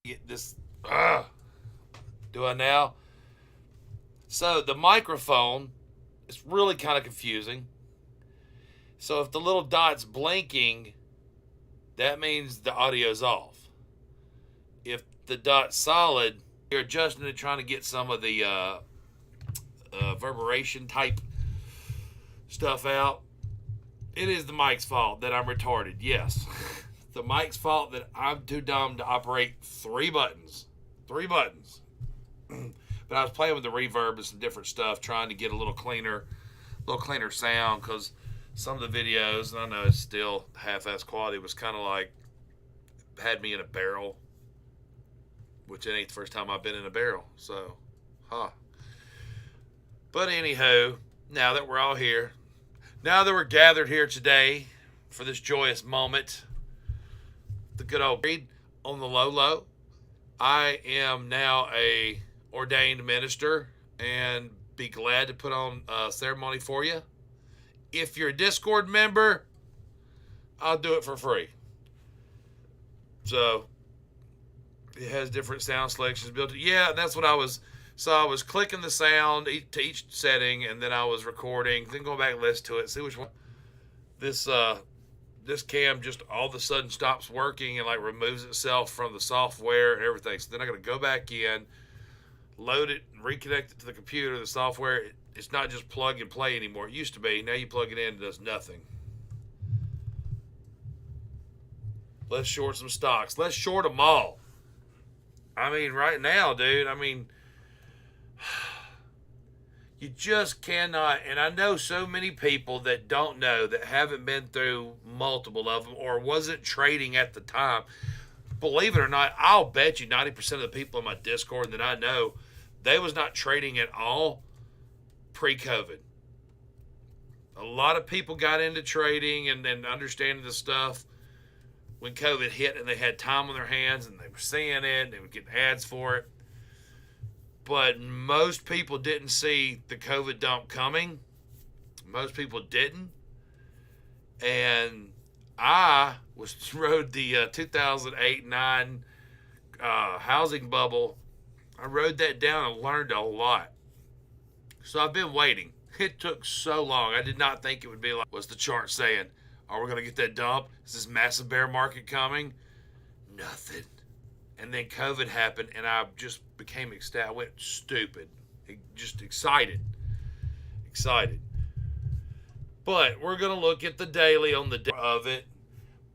get this. Do I now? So the microphone is really kind of confusing. So if the little dot's blinking, that means the audio's off. If the dot's solid, you're adjusting it, trying to get some of the reverberation type stuff out. It is the mic's fault that I'm retarded. Yes. The mic's fault that I'm too dumb to operate three buttons. But I was playing with the reverb and some different stuff, trying to get a little cleaner sound, because some of the videos, and I know it's still half-ass quality, was kind of like, had me in a barrel, which it ain't the first time I've been in a barrel, so, But anywho, now that we're all here, now that we're gathered here today for this joyous moment, the good old read on the low, I am now a ordained minister and be glad to put on a ceremony for you. If you're a Discord member, I'll do it for free. So it has different sound selections built in. Yeah, that's what I was. So I was clicking the sound to each setting, and then I was recording, then going back and listen to it, see which one. This cam just all of a sudden stops working and like removes itself from the software and everything. So then I got to go back in, load it, and reconnect it to the computer, the software. It's not just plug and play anymore. It used to be. Now you plug it in, it does nothing. Let's short some stocks. Let's short them all. I mean, right now, dude, you just cannot, and I know so many people that don't know, that haven't been through multiple of them or wasn't trading at the time. Believe it or not, I'll bet you 90% of the people in my Discord that I know, they was not trading at all pre-COVID. A lot of people got into trading and understanding the stuff when COVID hit, and they had time on their hands and they were seeing it and they were getting ads for it. But most people didn't see the COVID dump coming. Most people didn't. And I rode the 2008-9 housing bubble. I rode that down and learned a lot. So I've been waiting. It took so long. I did not think it would be like, what's the chart saying? Are we going to get that dump? Is this massive bear market coming? Nothing. And then COVID happened, and I just became ecstatic. I went stupid. Just excited. But we're going to look at the daily on the day of it.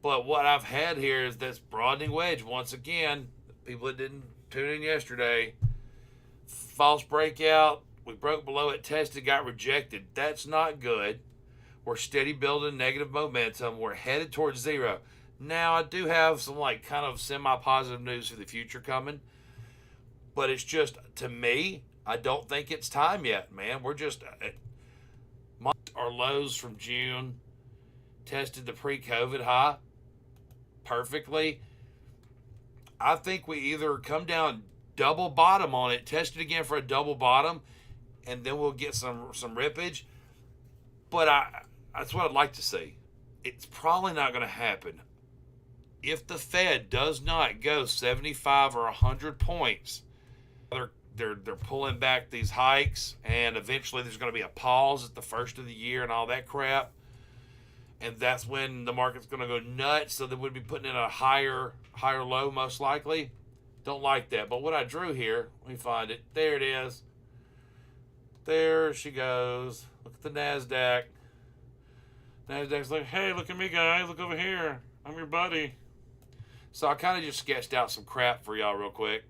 But what I've had here is this broadening wedge. Once again, people that didn't tune in yesterday, false breakout. We broke below it, tested, got rejected. That's not good. We're steady building negative momentum. We're headed towards zero. Now, I do have some like kind of semi-positive news for the future coming. But it's just, to me, I don't think it's time yet, man. We're just, our lows from June tested the pre-COVID high perfectly. I think we either come down double bottom on it, test it again for a double bottom, and then we'll get some rippage. But that's what I'd like to see. It's probably not going to happen. If the Fed does not go 75 or 100 points, they're pulling back these hikes, and eventually there's going to be a pause at the first of the year and all that crap. And that's when the market's going to go nuts, so they would be putting in a higher low most likely. Don't like that. But what I drew here, let me find it. There it is. There she goes. Look at the NASDAQ. NASDAQ's like, hey, look at me, guys. Look over here. I'm your buddy. So I kind of just sketched out some crap for y'all real quick.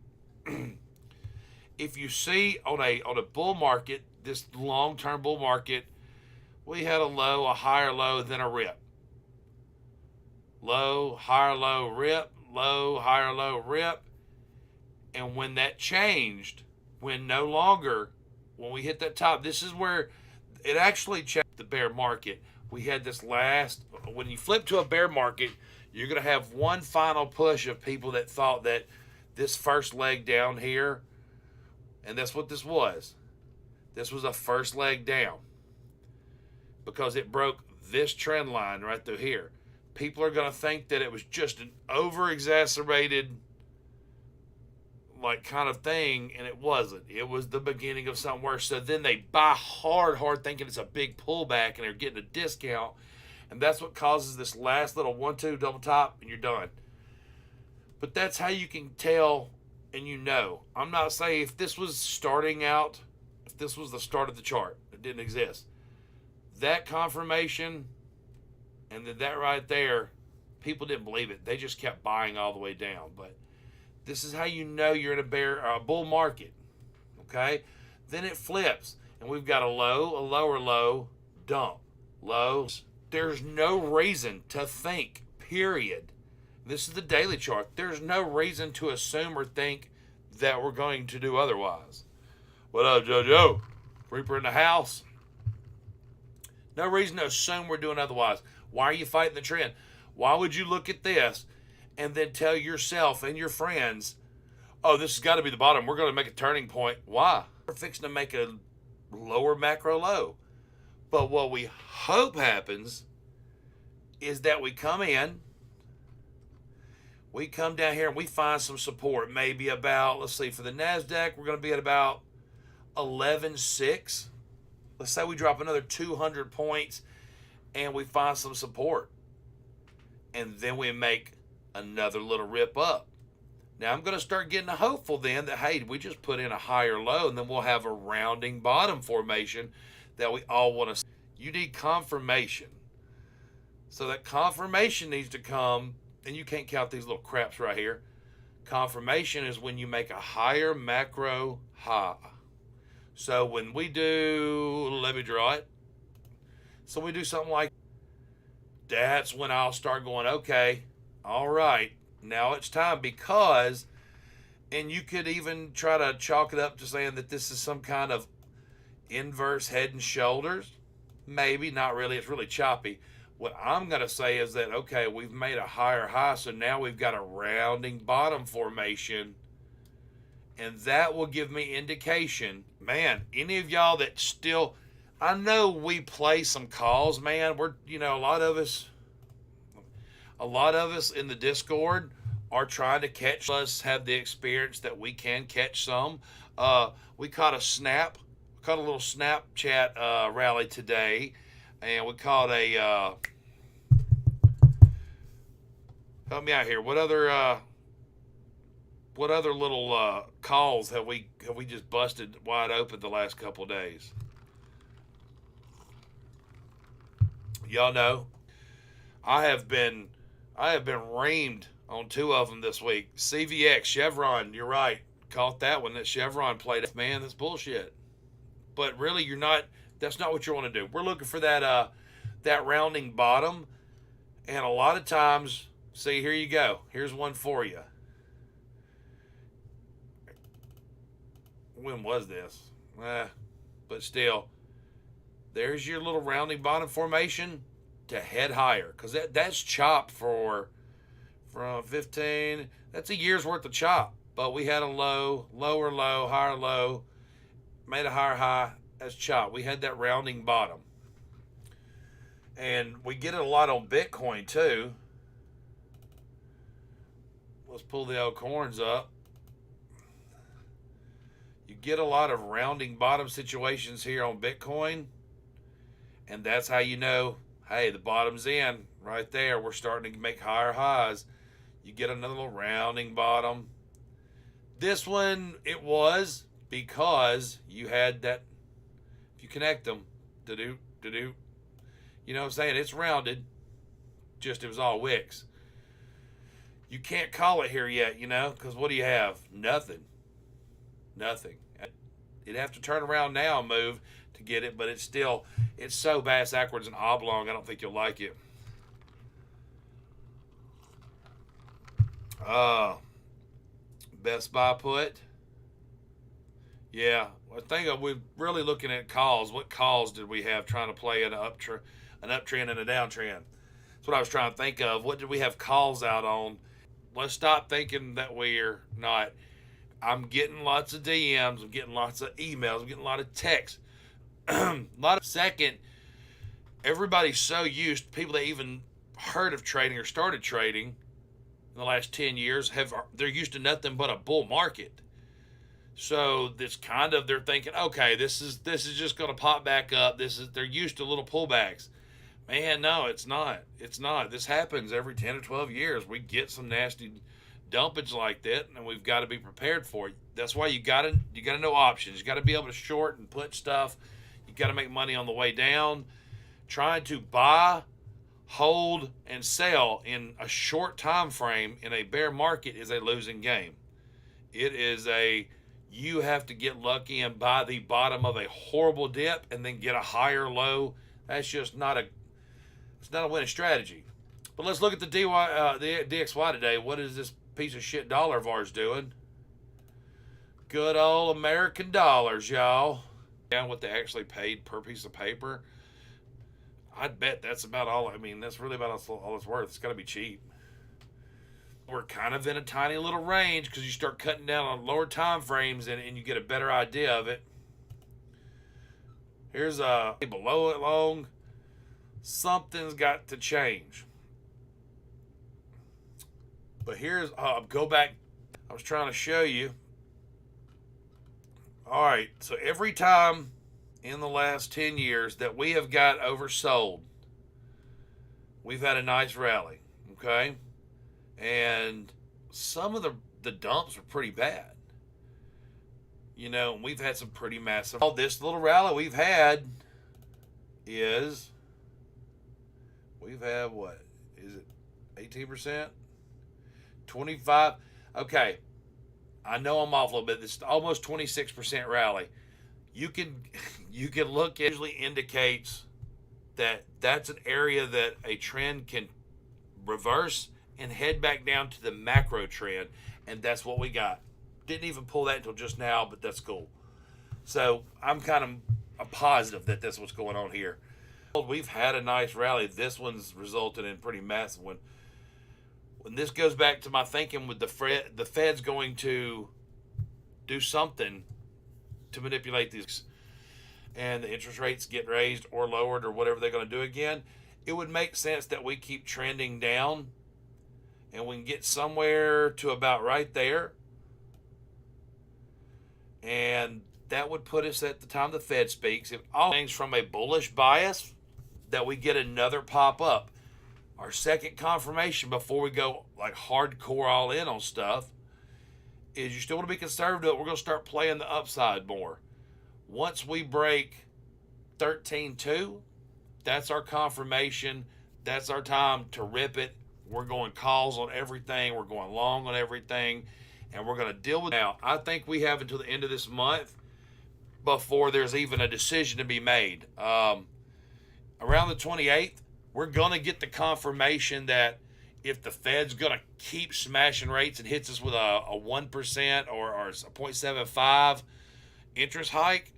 If you see on a bull market, this long-term bull market, we had a low, a higher low, then a rip. Low, higher low, rip. Low, higher low, rip. And when that changed, when we hit that top, this is where it actually checked the bear market. We had this when you flip to a bear market, you're going to have one final push of people that thought that this first leg down here, and that's what this was. This was a first leg down because it broke this trend line right through here. People are going to think that it was just an over-exacerbated like kind of thing, and it wasn't. It was the beginning of something worse. So then they buy hard, thinking it's a big pullback, and they're getting a discount, and that's what causes this last little 1-2 double top, and you're done. But that's how you can tell, and I'm not saying if this was starting out, if this was the start of the chart, it didn't exist. That confirmation, and then that right there, people didn't believe it. They just kept buying all the way down. But this is how you know you're in a bull market. Okay? Then it flips, and we've got a low, a lower low, dump, low. There's no reason to think, period. This is the daily chart. There's no reason to assume or think that we're going to do otherwise. What up, JoJo? Reaper in the house. No reason to assume we're doing otherwise. Why are you fighting the trend? Why would you look at this and then tell yourself and your friends, oh, this has got to be the bottom. We're going to make a turning point. Why? We're fixing to make a lower macro low. But what we hope happens is that we come in, we come down here and we find some support. Maybe about, let's see, for the NASDAQ, we're going to be at about 11.6. Let's say we drop another 200 points and we find some support. And then we make another little rip up. Now I'm going to start getting hopeful then that, hey, we just put in a higher low and then we'll have a rounding bottom formation that we all want to see. You need confirmation. So that confirmation needs to come, and you can't count these little craps right here. Confirmation is when you make a higher macro high. So when we do, let me draw it. So we do something like, that's when I'll start going, okay, all right, now it's time, because, and you could even try to chalk it up to saying that this is some kind of inverse head and shoulders. Maybe, not really, it's really choppy. What I'm going to say is that, okay, we've made a higher high, so now we've got a rounding bottom formation, and that will give me indication. Man, any of y'all that still, I know we play some calls, man. We're, a lot of us in the Discord are trying to catch us, have the experience that we can catch some. We caught a little Snapchat rally today, and we caught a, help me out here. What other little calls have we just busted wide open the last couple of days? Y'all know, I have been reamed on 2 of them this week. CVX, Chevron, you're right. Caught that one. That Chevron played. Man, that's bullshit. But really, that's not what you want to do. We're looking for that rounding bottom. And a lot of times, see, here you go. Here's one for you. When was this? But still, there's your little rounding bottom formation to head higher, because that's chop from 15. That's a year's worth of chop. But we had a low, lower low, higher low, made a higher high. That's chop. We had that rounding bottom. And we get it a lot on Bitcoin too. Let's pull the old corns up. You get a lot of rounding bottom situations here on Bitcoin. And that's how you know, hey, the bottom's in right there. We're starting to make higher highs. You get another little rounding bottom. This one, it was because you had that, if you connect them, you know what I'm saying? It's rounded, just it was all wicks. You can't call it here yet, because what do you have? Nothing. It'd have to turn around now and move to get it, but it's so bass backwards and oblong, I don't think you'll like it. Best Buy put. Yeah, I think we're really looking at calls. What calls did we have trying to play an uptrend and a downtrend? That's what I was trying to think of. What did we have calls out on? Let's stop thinking that we're not. I'm getting lots of DMs. I'm getting lots of emails. I'm getting a lot of texts. Second, everybody's so used, people that even heard of trading or started trading, in the last 10 years they're used to nothing but a bull market. So this kind of, they're thinking, okay, this is just going to pop back up. They're used to little pullbacks. Man, no, it's not. It's not. This happens every 10 or 12 years. We get some nasty dumpage like that, and we've got to be prepared for it. That's why you got to know options. You got to be able to short and put stuff. You got to make money on the way down. Trying to buy, hold, and sell in a short time frame in a bear market is a losing game. You have to get lucky and buy the bottom of a horrible dip and then get a higher low. That's just not a winning strategy. But let's look at the DXY today. What is this piece of shit dollar of ours doing? Good old American dollars, y'all. Down what they actually paid per piece of paper. I'd bet that's about all. I mean, that's really about all it's worth. It's got to be cheap. We're kind of in a tiny little range because you start cutting down on lower time frames and you get a better idea of it. Here's below it long. Something's got to change. But here's, go back. I was trying to show you. All right, so every time in the last 10 years that we have got oversold, we've had a nice rally, okay? And some of the dumps are pretty bad. You know, we've had some pretty massive. All this little rally we've had is, we've had what? Is it 18%? 25? Okay. I know I'm off a little bit. This is almost 26% rally. You can look at, usually indicates that that's an area that a trend can reverse and head back down to the macro trend, and that's what we got. Didn't even pull that until just now, but that's cool. So I'm kind of positive that that's what's going on here. We've had a nice rally. This one's resulted in pretty massive one. When this goes back to my thinking with the Fed's going to do something to manipulate these, and the interest rates get raised or lowered or whatever they're going to do again, it would make sense that we keep trending down and we can get somewhere to about right there. And that would put us at the time the Fed speaks. If all things from a bullish bias, that we get another pop up. Our second confirmation before we go like hardcore all in on stuff is you still want to be conservative. We're going to start playing the upside more. Once we break 13.2, that's our confirmation. That's our time to rip it. We're going calls on everything. We're going long on everything. And we're going to deal with it. Now, I think we have until the end of this month before there's even a decision to be made. Around the 28th, we're going to get the confirmation that if the Fed's going to keep smashing rates and hits us with a 1% or a 0.75 interest hike,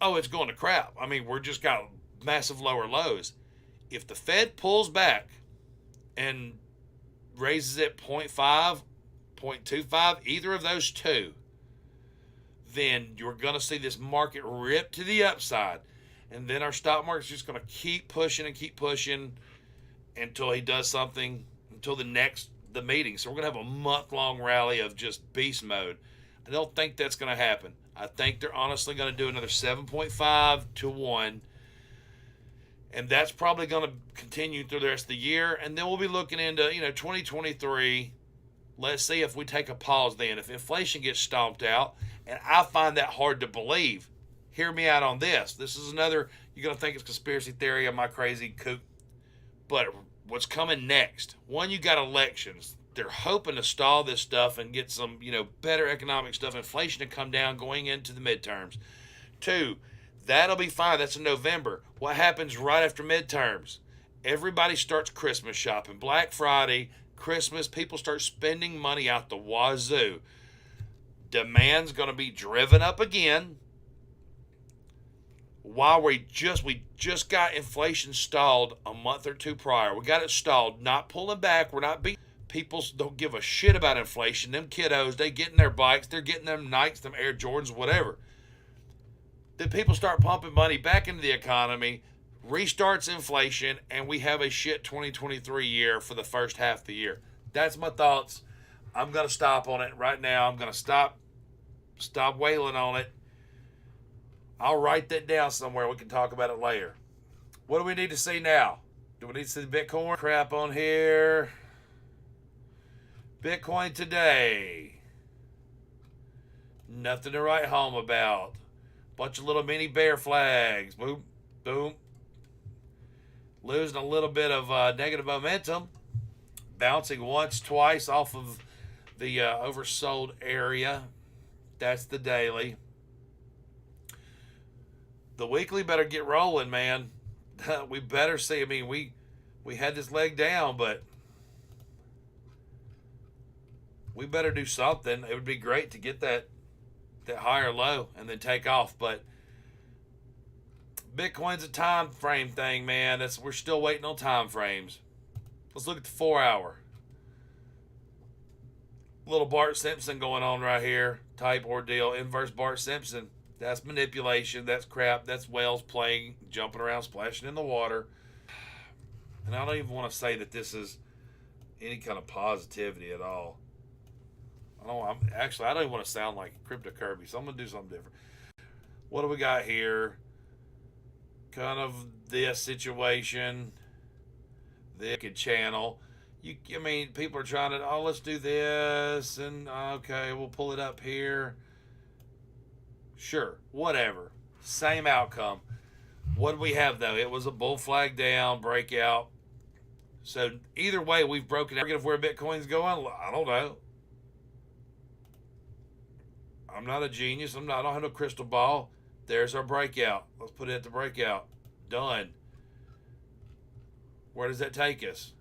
it's going to crap. I mean, we're just got massive lower lows. If the Fed pulls back and raises it 0.5, 0.25, either of those two, then you're going to see this market rip to the upside. And then our stock market's just going to keep pushing until he does something, until the meeting. So we're going to have a month-long rally of just beast mode. I don't think that's going to happen. I think they're honestly going to do another 7.5 to 1. And that's probably going to continue through the rest of the year. And then we'll be looking into, 2023. Let's see if we take a pause then. If inflation gets stomped out, and I find that hard to believe. Hear me out on this. This is another, you're going to think it's conspiracy theory of my crazy kook. But what's coming next? One, you got elections. They're hoping to stall this stuff and get some, better economic stuff, inflation to come down going into the midterms. Two, that'll be fine. That's in November. What happens right after midterms? Everybody starts Christmas shopping. Black Friday, Christmas, people start spending money out the wazoo. Demand's going to be driven up again. While we just got inflation stalled a month or two prior. We got it stalled, not pulling back. We're not beating. People don't give a shit about inflation. Them kiddos, they getting their bikes, they're getting them Nikes, them Air Jordans, whatever. Then people start pumping money back into the economy, restarts inflation, and we have a shit 2023 year for the first half of the year. That's my thoughts. I'm going to stop on it right now. I'm going to stop wailing on it. I'll write that down somewhere. We can talk about it later. What do we need to see now? Do we need to see the Bitcoin? Crap on here. Bitcoin today. Nothing to write home about. Bunch of little mini bear flags. Boom, boom. Losing a little bit of negative momentum. Bouncing once, twice off of the oversold area. That's the daily. The weekly better get rolling, man. We better see. I mean, we had this leg down, but we better do something. It would be great to get that higher low and then take off. But Bitcoin's a time frame thing, man. We're still waiting on time frames. Let's look at the 4 hour. Little Bart Simpson going on right here type ordeal. Inverse Bart Simpson. That's manipulation. That's crap. That's whales playing, jumping around, splashing in the water. And I don't even want to say that this is any kind of positivity at all. I don't even want to sound like Crypto Kirby, so I'm going to do something different. What do we got here? Kind of this situation. This channel. I mean, people are trying to, let's do this, and okay, we'll pull it up here. Sure, whatever. Same outcome. What do we have, though? It was a bull flag down, breakout. So either way, we've broken out of where Bitcoin's going. I don't know. I'm not a genius. I don't have no crystal ball. There's our breakout. Let's put it at the breakout. Done. Where does that take us?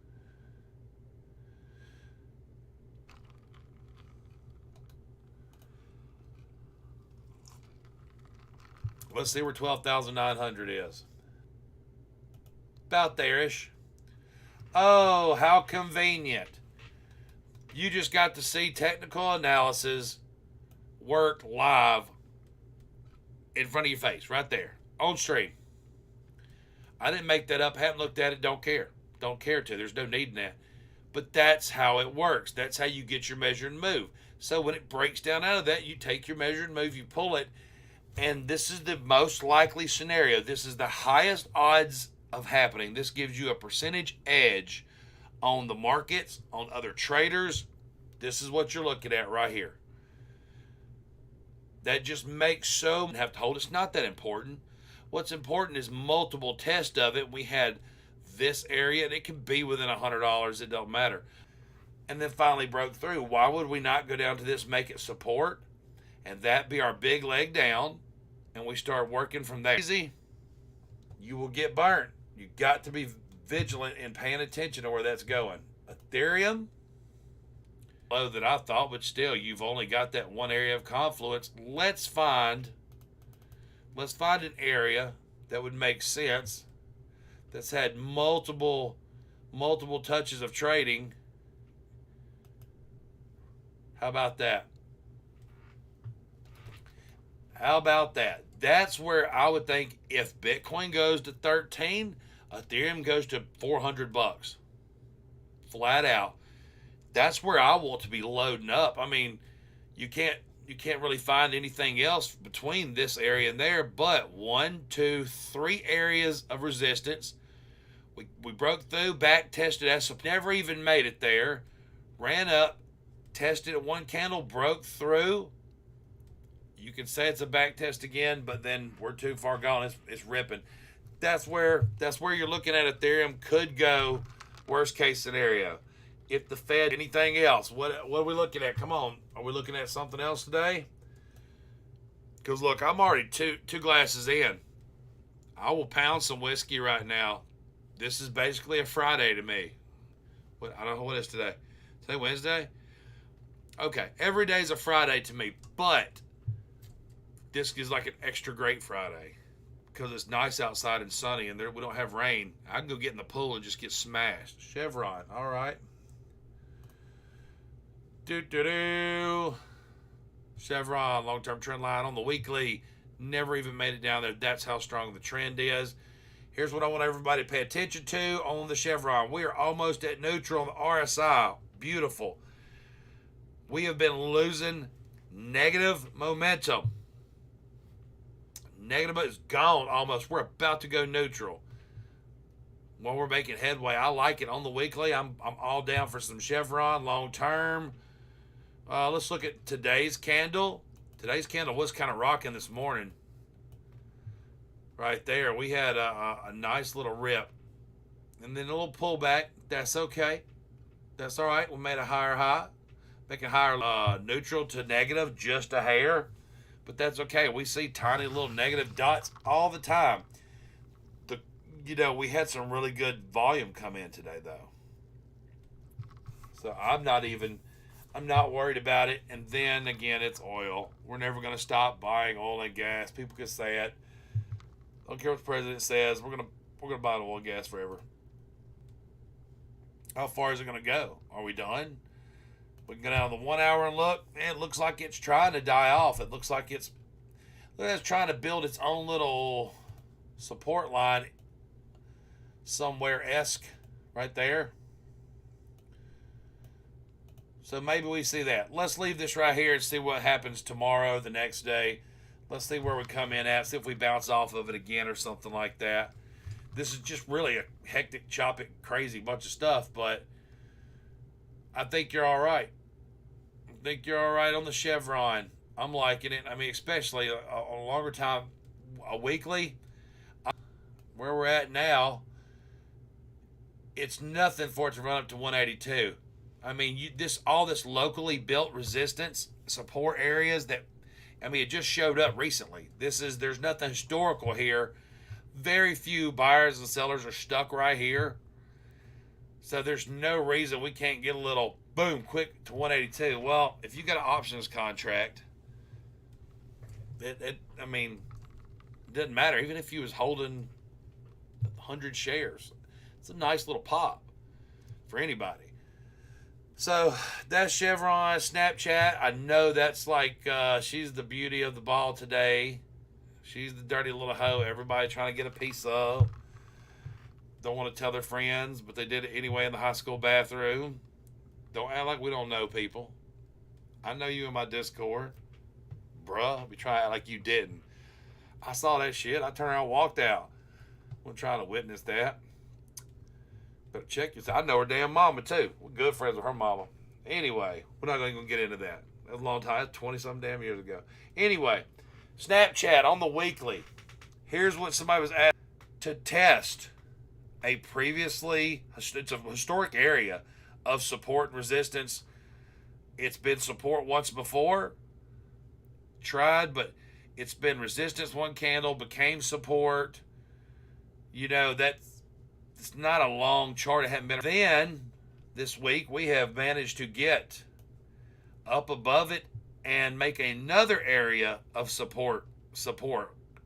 Let's see where 12,900 is. About there-ish. Oh, how convenient. You just got to see technical analysis work live in front of your face, right there, on stream. I didn't make that up, haven't looked at it, don't care. Don't care to, there's no need in that. But that's how it works. That's how you get your measure and move. So when it breaks down out of that, you take your measure and move, you pull it, and this is the most likely scenario. This is the highest odds of happening. This gives you a percentage edge on the markets, on other traders. This is what you're looking at right here. That just makes so have told it's not that important. What's important is multiple tests of it. We had this area, and it can be within $100. It don't matter. And then finally broke through. Why would we not go down to this, make it support, and that be our big leg down, and we start working from there? Easy. You will get burnt. You got to be vigilant and paying attention to where that's going. Ethereum, low that I thought, but still, you've only got that one area of confluence. Let's find an area that would make sense, that's had multiple touches of trading. How about that? How about that? That's where I would think if Bitcoin goes to 13, Ethereum goes to $400. Flat out. That's where I want to be loading up. I mean, you can't really find anything else between this area and there, but 1, 2, 3 areas of resistance. We broke through, back tested as never even made it there. Ran up, tested at one candle, broke through. You can say it's a back test again, but then we're too far gone. It's ripping. That's where you're looking at Ethereum could go. Worst case scenario. If the Fed, anything else, what are we looking at? Come on, are we looking at something else today? Because look, I'm already two glasses in. I will pound some whiskey right now. This is basically a Friday to me. I don't know what is today. Today Wednesday? Okay, every day's a Friday to me, but this is like an extra great Friday because it's nice outside and sunny, and we don't have rain. I can go get in the pool and just get smashed. Chevron, all right. Chevron, long-term trend line on the weekly. Never even made it down there. That's how strong the trend is. Here's what I want everybody to pay attention to on the Chevron. We are almost at neutral on the RSI. beautiful. We have been losing negative momentum. Negative is gone almost. We're about to go neutral. Well, we're making headway. I like it on the weekly. I'm all down for some Chevron long term. Let's look at today's candle. Today's candle was kind of rocking this morning. Right there, we had a nice little rip. And then a little pullback. That's okay. That's all right. We made a higher high. Making higher neutral to negative just a hair. But that's okay. We see tiny little negative dots all the time. We had some really good volume come in today, though. So I'm not worried about it. And then again, it's oil. We're never going to stop buying oil and gas. People can say it. I don't care what the president says. We're gonna buy oil and gas forever. How far is it going to go? Are we done? We can go down the 1 hour and look. Man, it looks like it's trying to die off. It looks like it's trying to build its own little support line somewhere-esque right there. So maybe we see that. Let's leave this right here and see what happens tomorrow, the next day. Let's see where we come in at, see if we bounce off of it again or something like that. This is just really a hectic, choppy, crazy bunch of stuff, but I think you're all right. I think you're all right on the Chevron. I'm liking it. I mean, especially on a longer time, a weekly. Where we're at now, it's nothing for it to run up to 182. I mean, all this locally built resistance support areas it just showed up recently. There's nothing historical here. Very few buyers and sellers are stuck right here. So there's no reason we can't get a little boom quick to 182. Well, if you got an options contract, it doesn't matter. Even if you was holding 100 shares, it's a nice little pop for anybody. So that's Chevron. Snapchat, I know that's like she's the beauty of the ball today. She's the dirty little hoe everybody trying to get a piece of. Don't want to tell their friends, but they did it anyway in the high school bathroom. Don't act like we don't know people. I know you in my Discord. Bruh, we try to act like you didn't. I saw that shit. I turned around and walked out. I'm trying to witness that. But check this out. I know her damn mama, too. We're good friends with her mama. Anyway, we're not even going to get into that. That was a long time. 20-something damn years ago. Anyway, Snapchat on the weekly. Here's what somebody was asked to test a previously, it's a historic area of support and resistance. It's been support once before. Tried, but it's been resistance one candle, became support. It's not a long chart. It hadn't been. Then, this week, we have managed to get up above it and make another area of support.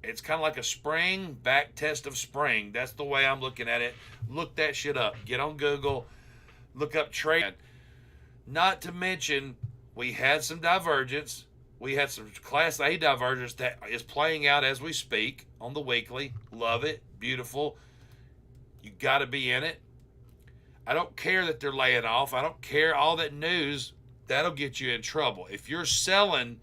It's kind of like a spring, back test of spring. That's the way I'm looking at it. Look that shit up. Get on Google. Look up trade. Not to mention, we had some divergence. We had some Class A divergence that is playing out as we speak on the weekly. Love it. Beautiful. You got to be in it. I don't care that they're laying off. I don't care all that news. That'll get you in trouble. If you're selling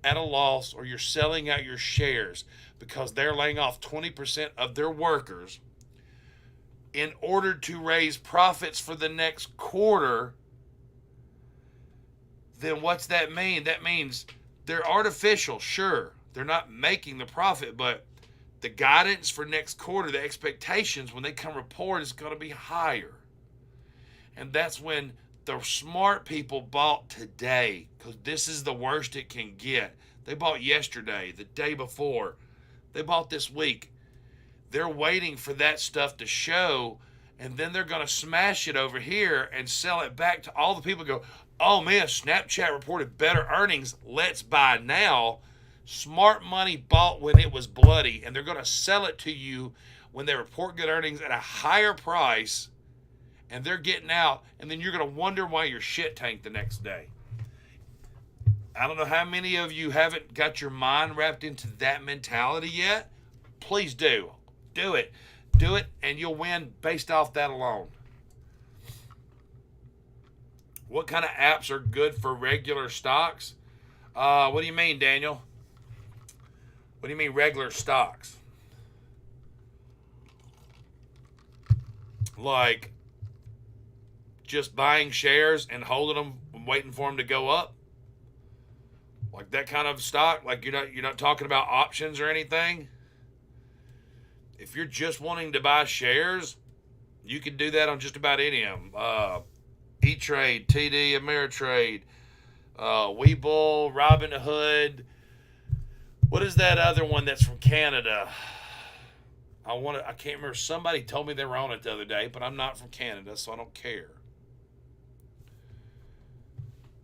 at a loss or you're selling out your shares because they're laying off 20% of their workers in order to raise profits for the next quarter, then what's that mean? That means they're artificial, sure. They're not making the profit, but the guidance for next quarter, the expectations when they come report is going to be higher. And that's when the smart people bought today, because this is the worst it can get. They bought yesterday, the day before. They bought this week. They're waiting for that stuff to show, and then they're going to smash it over here and sell it back to all the people who go, oh man, Snapchat reported better earnings. Let's buy now. Smart money bought when it was bloody, and they're going to sell it to you when they report good earnings at a higher price, and they're getting out, and then you're going to wonder why your shit tanked the next day. I don't know how many of you haven't got your mind wrapped into that mentality yet. Please do. Do it. Do it, and you'll win based off that alone. What kind of apps are good for regular stocks? What do you mean, Daniel? What do you mean regular stocks? Like just buying shares and holding them and waiting for them to go up? Like that kind of stock? Like you're not talking about options or anything? If you're just wanting to buy shares, you can do that on just about any of them. E-Trade, TD, Ameritrade, Webull, Robinhood. What is that other one that's from Canada? I can't remember. Somebody told me they were on it the other day, but I'm not from Canada, so I don't care.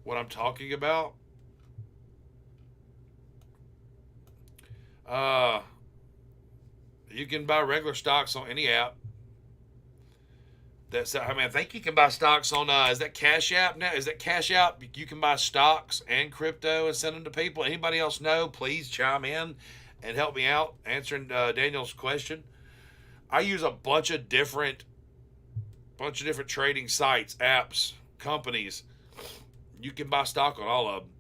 What I'm talking about? Uh, you can buy regular stocks on any app. I think you can buy stocks on. Is that Cash App now? Is that Cash App? You can buy stocks and crypto and send them to people. Anybody else know? Please chime in and help me out answering Daniel's question. I use a bunch of different trading sites, apps, companies. You can buy stock on all of them.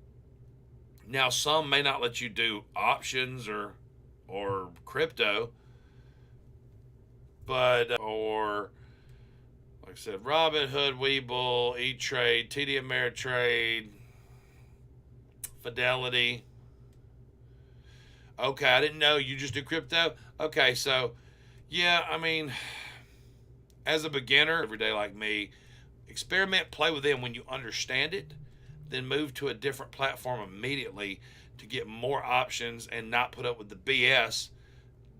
Now, some may not let you do options or crypto, but or like I said, Robinhood, Webull, E-Trade, TD Ameritrade, Fidelity. Okay, I didn't know you just do crypto. Okay, so yeah, I mean, as a beginner, every day like me, experiment, play with them when you understand it, then move to a different platform immediately to get more options and not put up with the BS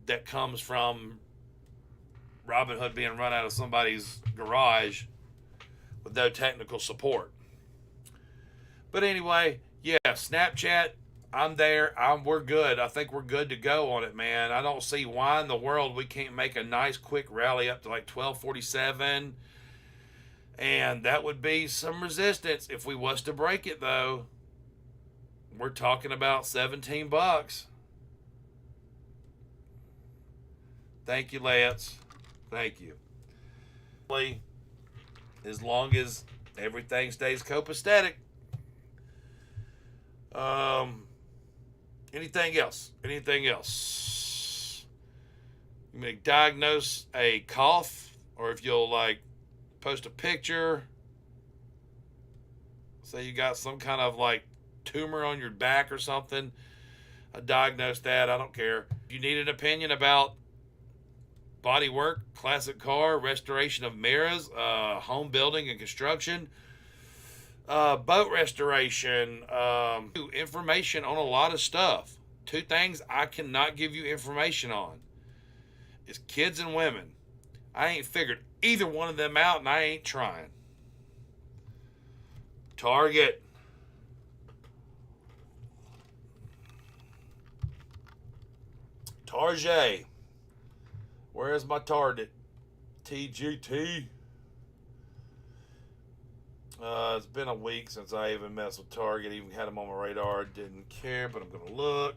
that comes from Robinhood being run out of somebody's garage with no technical support. But anyway, yeah, Snapchat, I'm there. We're good. I think we're good to go on it, man. I don't see why in the world we can't make a nice quick rally up to like 1247. And that would be some resistance if we was to break it, though. We're talking about $17. Thank you, Lance. Thank you. As long as everything stays copacetic. Anything else? Anything else? You may diagnose a cough, or if you'll like post a picture. Say you got some kind of like tumor on your back or something. I diagnose that. I don't care. If you need an opinion about body work, classic car, restoration of mirrors, home building and construction, boat restoration, information on a lot of stuff. Two things I cannot give you information on is kids and women. I ain't figured either one of them out, and I ain't trying. Target. Target. Where is my target? TGT. It's been a week since I even messed with Target. Even had them on my radar. Didn't care, but I'm going to look.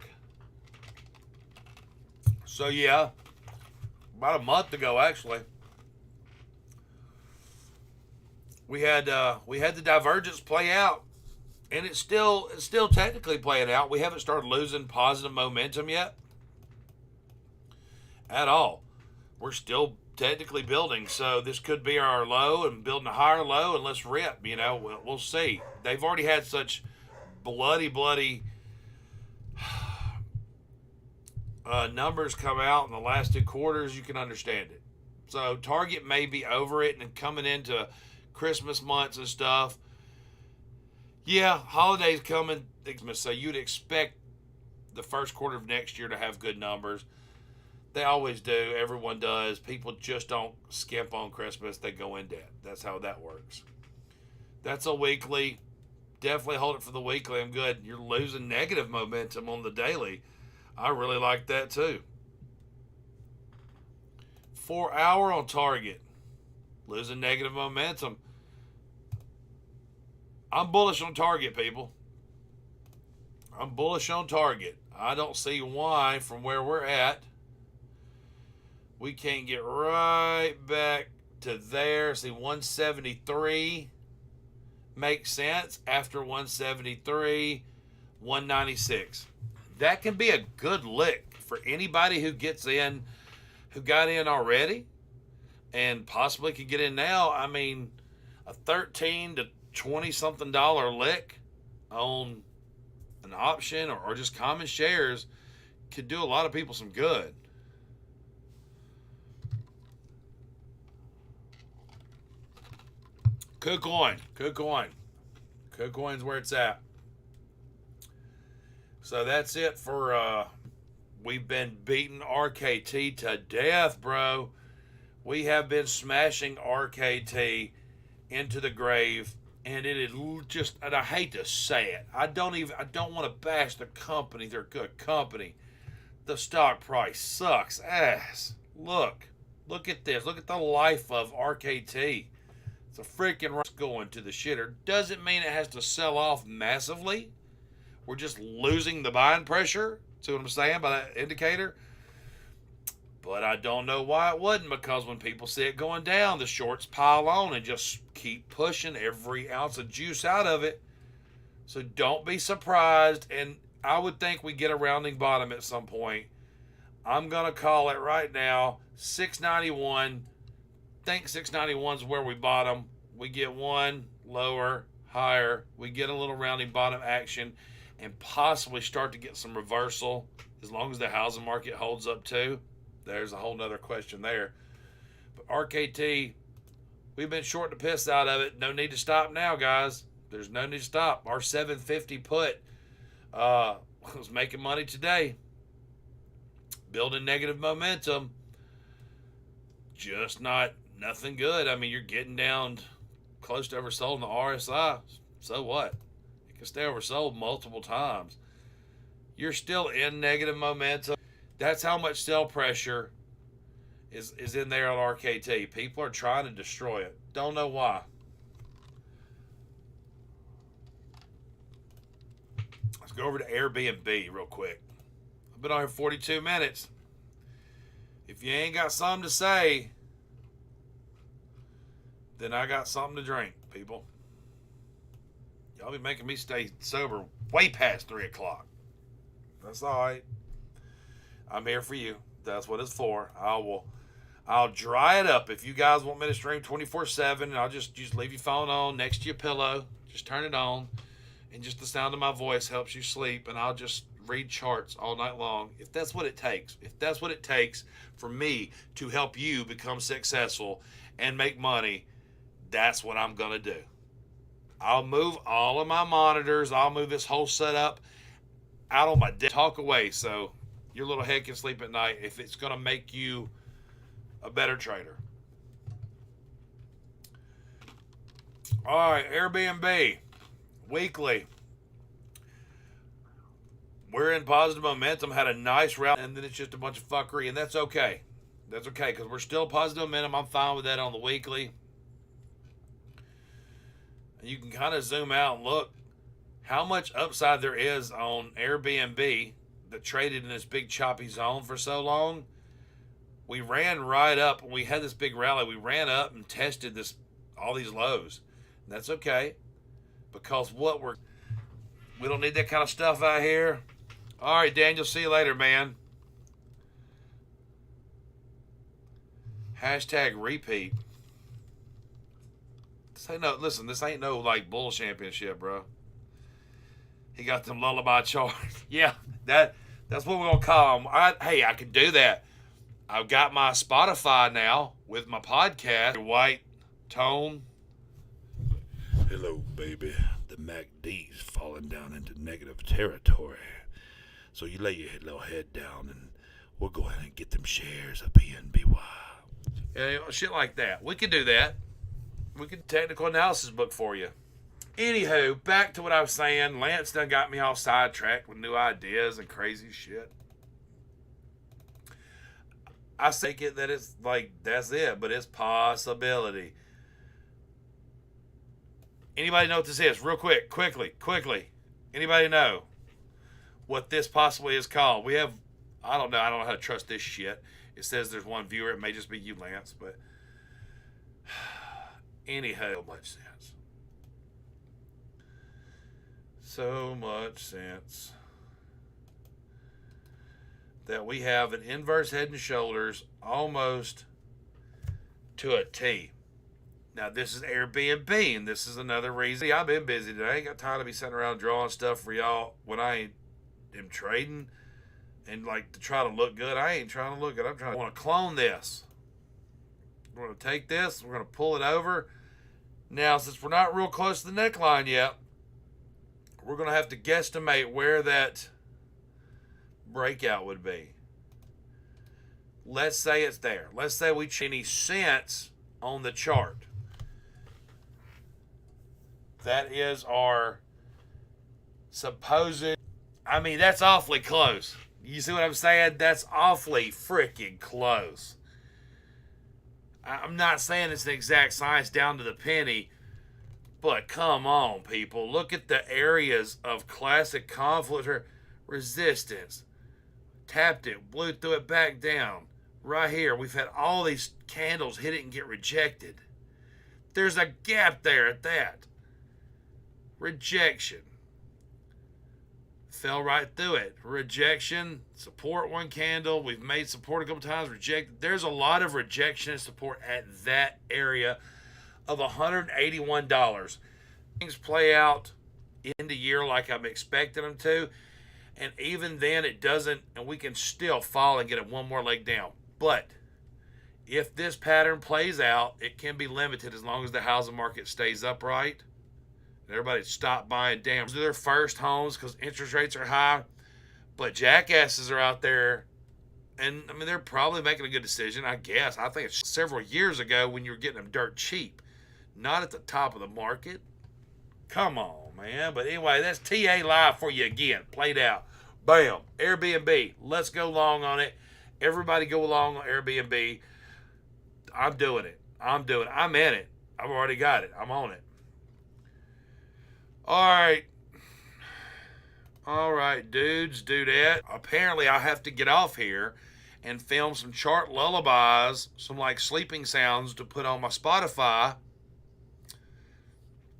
So, yeah. About a month ago, actually. We had the divergence play out. And it's still technically playing out. We haven't started losing positive momentum yet. At all. We're still technically building, so this could be our low and building a higher low, and let's rip. We'll see. They've already had such bloody numbers come out in the last 2 quarters. You can understand it. So Target may be over it and coming into Christmas months and stuff. Yeah, holidays coming, so you'd expect the first quarter of next year to have good numbers. They always do. Everyone does. People just don't skimp on Christmas. They go in debt. That's how that works. That's a weekly. Definitely hold it for the weekly. I'm good. You're losing negative momentum on the daily. I really like that too. 4 hour on Target. Losing negative momentum. I'm bullish on Target, people. I'm bullish on Target. I don't see why from where we're at we can't get right back to there. See, 173. makes sense after 173, 196. That can be a good lick for anybody who gets in, who got in already and possibly could get in now. I mean, a 13 to 20 something dollar lick on an option or just common shares could do a lot of people some good. KuCoin. KuCoin's where it's at. So that's it for we've been beating RKT to death, bro. We have been smashing RKT into the grave, and it is just, and I hate to say it, I don't want to bash the company. They're a good company. The stock price sucks ass. Look at this. Look at the life of RKT. It's a freaking going to the shitter. Doesn't mean it has to sell off massively. We're just losing the buying pressure. See what I'm saying by that indicator? But I don't know why it wouldn't, because when people see it going down, the shorts pile on and just keep pushing every ounce of juice out of it. So don't be surprised. And I would think we get a rounding bottom at some point. I'm going to call it right now, 691. Think 691 is where we bottom. We get one lower, higher. We get a little rounding bottom action and possibly start to get some reversal as long as the housing market holds up too. There's a whole nother question there. But RKT, we've been short the piss out of it. No need to stop now, guys. There's no need to stop. Our 750 put was making money today. Building negative momentum. Just nothing good. I mean, you're getting down close to oversold in the RSI. So what? It can stay oversold multiple times. You're still in negative momentum. That's how much sell pressure is in there on RKT. People are trying to destroy it. Don't know why. Let's go over to Airbnb real quick. I've been on here 42 minutes. If you ain't got something to say, then I got something to drink, people. Y'all be making me stay sober way past 3 o'clock. That's all right. I'm here for you. That's what it's for. I'll dry it up. If you guys want me to stream 24/7, and I'll just leave your phone on next to your pillow. Just turn it on, and just the sound of my voice helps you sleep, and I'll just read charts all night long. If that's what it takes. If that's what it takes for me to help you become successful and make money, that's what I'm going to do. I'll move all of my monitors. I'll move this whole setup out on my desk. Talk away so your little head can sleep at night if it's going to make you a better trader. All right, Airbnb. Weekly. We're in positive momentum. Had a nice round, and then it's just a bunch of fuckery, and that's okay. That's okay, because we're still positive momentum. I'm fine with that on the weekly. You can kind of zoom out and look how much upside there is on Airbnb that traded in this big choppy zone for so long. We ran right up. When we had this big rally, we ran up and tested all these lows. And that's okay, because we don't need that kind of stuff out here. All right, Daniel, see you later, man. Hashtag repeat. This ain't no like bull championship, bro. He got them lullaby charts. Yeah, that's what we're gonna call them. I can do that. I've got my Spotify now with my podcast. White tone. Hello, baby. The MACD's falling down into negative territory. So you lay your little head down and we'll go ahead and get them shares of PNBY. Yeah, shit like that. We could do that. We could technical analysis book for you. Anywho, back to what I was saying. Lance done got me all sidetracked with new ideas and crazy shit. I think it that it's like that's it, but it's possibility. Anybody know what this is? Real quick, quickly. Anybody know what this possibly is called? I don't know how to trust this shit. It says there's one viewer. It may just be you, Lance, but anyhow, much sense. so much sense that we have an inverse head and shoulders almost to a T. Now, this is Airbnb, and this is another reason. I've been busy today. I ain't got time to be sitting around drawing stuff for y'all when I am trading and like to try to look good. I ain't trying to look good. I want to clone this. We're going to take this. We're going to pull it over. Now, since we're not real close to the neckline yet, we're going to have to guesstimate where that breakout would be. Let's say it's there. Let's say we change any cents on the chart. That is our supposed, I mean, that's awfully close. You see what I'm saying? That's awfully freaking close. I'm not saying it's an exact science down to the penny, but come on, people. Look at the areas of classic conflict or resistance. Tapped it, blew through it back down. Right here, we've had all these candles hit it and get rejected. There's a gap there at that. Rejection. Fell right through it. Rejection. Support one candle. We've made support a couple times. Rejected. There's a lot of rejection and support at that area of $181. Things play out in the year like I'm expecting them to. And even then it doesn't. And we can still fall and get it one more leg down. But if this pattern plays out, it can be limited as long as the housing market stays upright. Everybody stop buying damn their first homes because interest rates are high. But jackasses are out there. And, I mean, they're probably making a good decision, I guess. I think it's several years ago when you were getting them dirt cheap. Not at the top of the market. Come on, man. But anyway, that's TA Live for you again. Played out. Bam. Airbnb. Let's go long on it. Everybody go along on Airbnb. I'm doing it. I'm in it. I've already got it. I'm on it. All right, dudes, dudette. Apparently, I have to get off here and film some chart lullabies, some like sleeping sounds to put on my Spotify.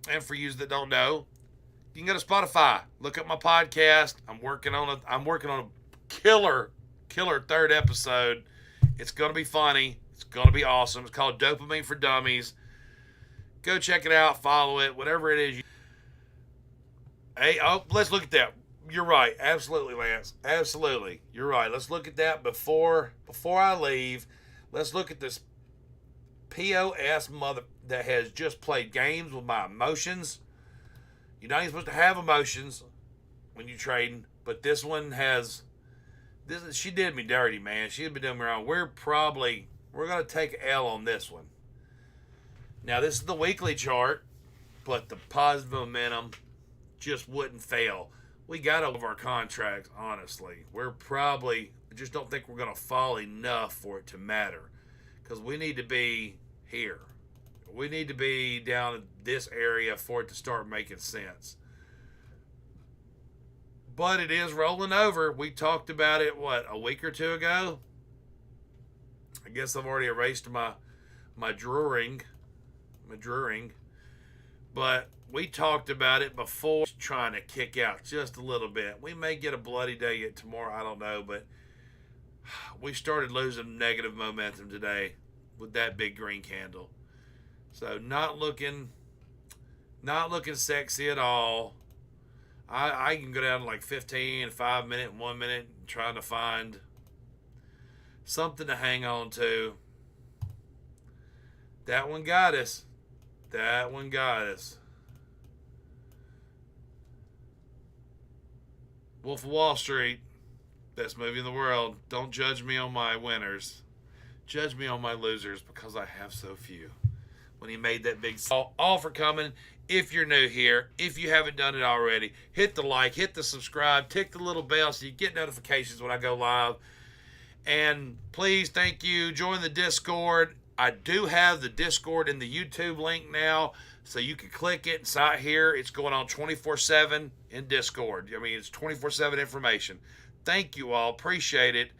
And for you that don't know, you can go to Spotify, look up my podcast. I'm working on a killer third episode. It's gonna be funny. It's gonna be awesome. It's called Dopamine for Dummies. Go check it out. Follow it. Whatever it is. Hey, let's look at that. You're right. Absolutely, Lance. Absolutely. You're right. Let's look at that before I leave. Let's look at this POS mother that has just played games with my emotions. You're not even supposed to have emotions when you're trading, but this one has. She did me dirty, man. She'd been doing me wrong. We're going to take an L on this one. Now, this is the weekly chart, but the positive momentum just wouldn't fail. We got all of our contracts, honestly. I just don't think we're going to fall enough for it to matter because we need to be here. We need to be down in this area for it to start making sense. But it is rolling over. We talked about it, a week or two ago? I guess I've already erased my drawing. But we talked about it before, trying to kick out just a little bit. We may get a bloody day yet tomorrow, I don't know, but we started losing negative momentum today with that big green candle. So not looking sexy at all. I can go down to like 15, 5 minute, 1 minute, trying to find something to hang on to. That one got us. Wolf of Wall Street, best movie in the world. Don't judge me on my winners. Judge me on my losers because I have so few. When he made that big all for coming. If you're new here, if you haven't done it already, hit the like, hit the subscribe, tick the little bell so you get notifications when I go live. And please, thank you, join the Discord. I do have the Discord in the YouTube link now, so you can click it. It's out here. It's going on 24/7 in Discord. I mean, it's 24/7 information. Thank you all. Appreciate it.